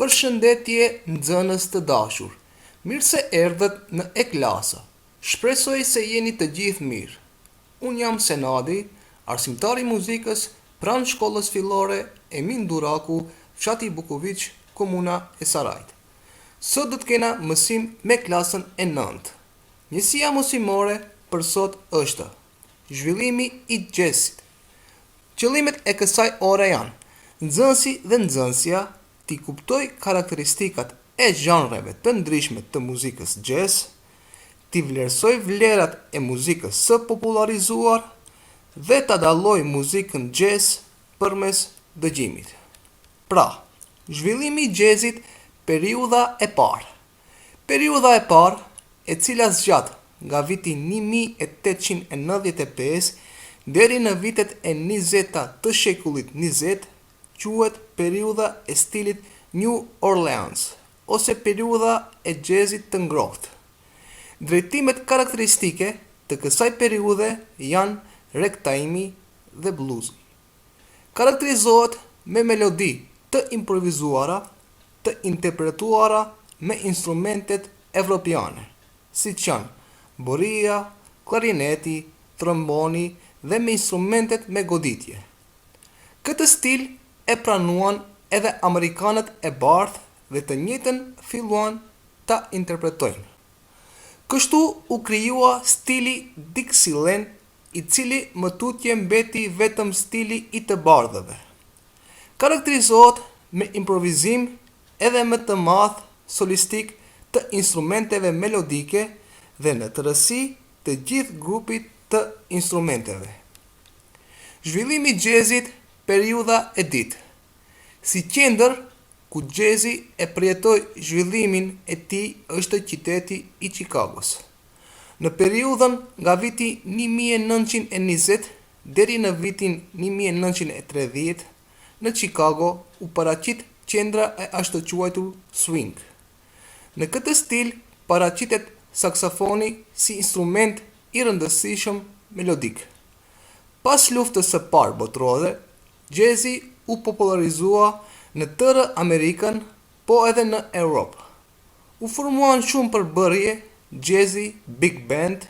Përshëndetje nxënës të dashur. Mirë se erdhët në e-klasa. Shpresoj se jeni të gjithë mirë. Unë jam Senadi, arsimtari i muzikës pranë shkollës fillore Emin Duraku, fshati Bukoviç, komuna e Sarajt. Sot do të kena mësim me klasën e 9. Njësia mësimore për sot është zhvillimi i jazzit. Qëllimet e kësaj ore janë nxënësi dhe nxënësja t'i kuptoj karakteristikat e zhanreve të ndryshme të muzikës jazz, t'i vlerësoj vlerat e muzikës së popularizuar dhe t'a dalloj muzikën jazz përmes dëgjimit. Pra, zhvillimi i jazzit, periudha e parë. Periudha e parë, e cila zgjat nga viti 1895 deri në vitet e 20-ta të shekullit 20, quhet periudha e stilit New Orleans ose periudha e jazzit të ngrohtë. Drejtimet karakteristike të kësaj periudhe janë ragtime dhe bluesi. Karakterizohet me melodi të improvizuara, të interpretuara me instrumentet evropiane, siç janë boria, klarineti, tromboni dhe me instrumentet me goditje. Këtë stil e pranuan edhe amerikanët e bardhë dhe të njëjtën filluan ta interpretojnë. Kështu u krijua stili Dixieland, i cili më tutje mbeti vetëm stili i të bardhëve. Karakterizohet me improvizim edhe më të madh solistik të instrumenteve melodike dhe në tërësi të gjithë grupit të instrumenteve. Zhvillimi i jazzit, periudha e dytë. Si qendër ku jazzi e përjetoi zhvillimin e tij është qyteti i Chicagos. Në periudhën nga viti 1920 deri në vitin 1930, në Chicago u paraqit qendra e ashtu quajtur swing. Në këtë stil paraqitet saksofoni si instrument i rëndësishëm melodik. Pas luftës së parë botërore, jazzi u popularizua në tërë Amerikën, po edhe në Europë. U formuan shumë përbërje, jazzi, big band,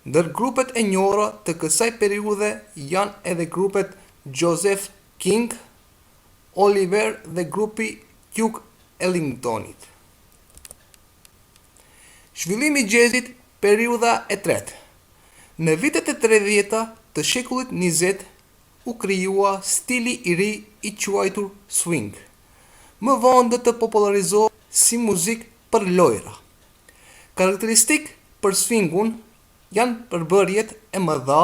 ndër grupet e njohura të kësaj periudhe janë edhe grupet Joseph King, Oliver dhe grupi Duke Ellingtonit. Zhvillimi i jazzit, periudha e tretë. Në vitet e 30-ta të shekullit 20 u krijua stili i ri i quajtur swing. Më vonë të popularizohet si muzikë për lojra. Karakteristik për swingun janë përbërjet e mëdha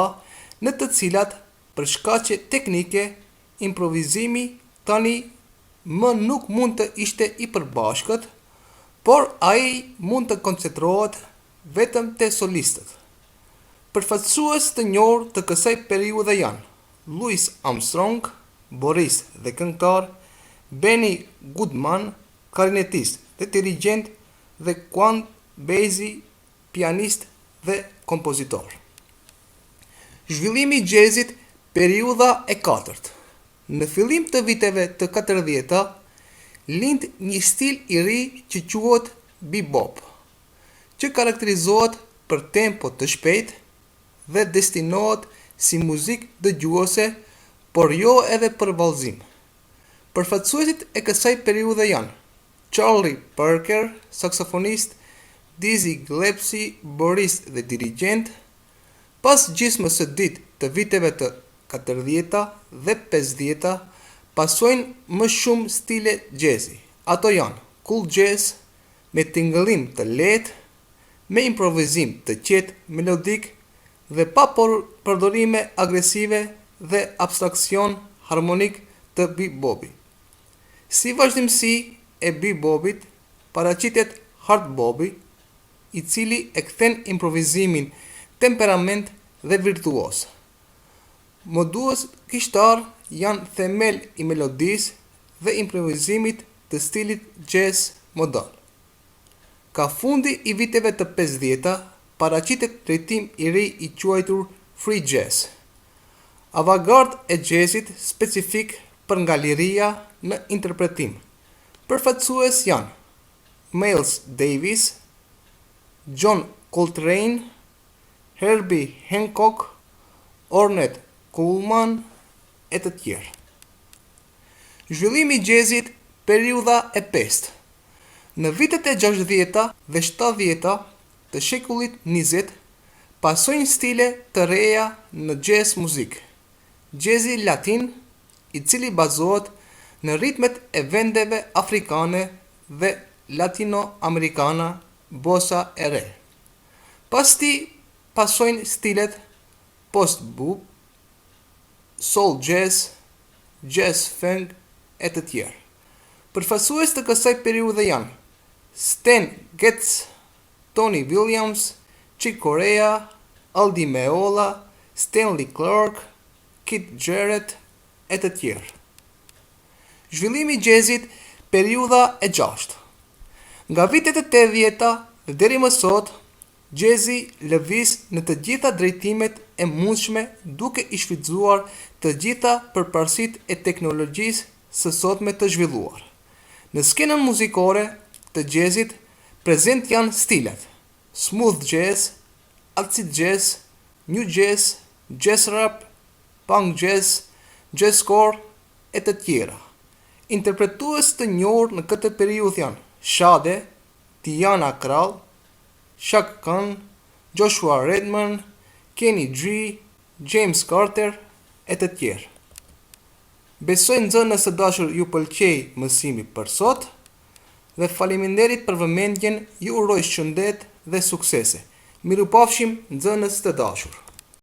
në të cilat për shkaqe teknike improvizimi tani më nuk mund të ishte i përbashkët, por ai mund të koncentrohet vetëm te solistët. Përfaqësues të njohur të kësaj periudhe janë Louis Armstrong, borist dhe këngëtar, Benny Goodman, klarinetist dhe dirigjent, dhe Count Basie, pianist dhe kompozitor. Zhvillimi i jazzit, periudha e katërt. Në fillim të viteve të 40-ta, lind një stil i ri që quhet bebop, që karakterizohet për tempo të shpejtë dhe destinohet si muzikë dëgjuese, por jo edhe për vallëzim. Përfaqësuesit e kësaj periudhe janë Charlie Parker, saksofonist, Dizzy Gillespie, borist dhe dirigjent. Pas gjysmës së dytë të viteve të 40-ta dhe 50-ta, pasojnë më shumë stile jazzi. Ato janë cool jazz, me tingëllim të lehtë, me improvizim të qetë melodik dhe pa përdorime agresive dhe abstraksion harmonik të bebopit. Si vazhdimsi e bebopit, paraqitet hardbopi, i cili e kthen improvizimin temperament dhe virtuos. Modues kishtar janë themel i melodisë dhe improvizimit të stilit jazz modal. Ka fundi i viteve të 50-ta, paraqitet drejtim i ri i quajtur free jazz. Avantgard e jazzit specifik për nga liria në interpretim. Përfaqësues janë Miles Davis, John Coltrane, Herbie Hancock, Ornette Coleman e të tjerë. Zhvillimi i jazzit periudha e pestë. Në vitet e 60-ta dhe 70-ta të shekullit 20, pasojnë stile të reja në jazz muzik. Jazzi latin, i cili bazohet në ritmet e vendeve afrikane dhe latinoamerikana, bossa e re. Pas ti pasojnë stilet post-bop, soul jazz, jazz funk e të tjerë. Përfaqësues të kësaj periudhe janë Stan Getz, Tony Williams, Chick Corea, Aldi Meola, Stanley Clarke, Keith Jarrett e të tjerë. Zhvillimi i jazzit periudha e gjashtë. Nga vitet e 80-ta dhe deri më sot, jazzi lëviz në të gjitha drejtimet e mundshme duke i shfrytzuar të gjitha përparësitë e teknologjisë së sotme të zhvilluar. Në skenën muzikore të jazzit prezent janë stilet smooth jazz, acid jazz, new jazz, jazz rap, punk jazz, jazzcore e të tjera. Interpretues të njohur në këtë periudhë janë Sade, Diana Krall, Chaka Khan, Joshua Redman, Kenny G, James Carter e të tjerë. Besoj nxënës së dashur ju pëlqej mësimi për sot dhe faleminderit për vëmendjen, ju uroj shëndet dhe suksese. Mirupafshim nxënës të dashur.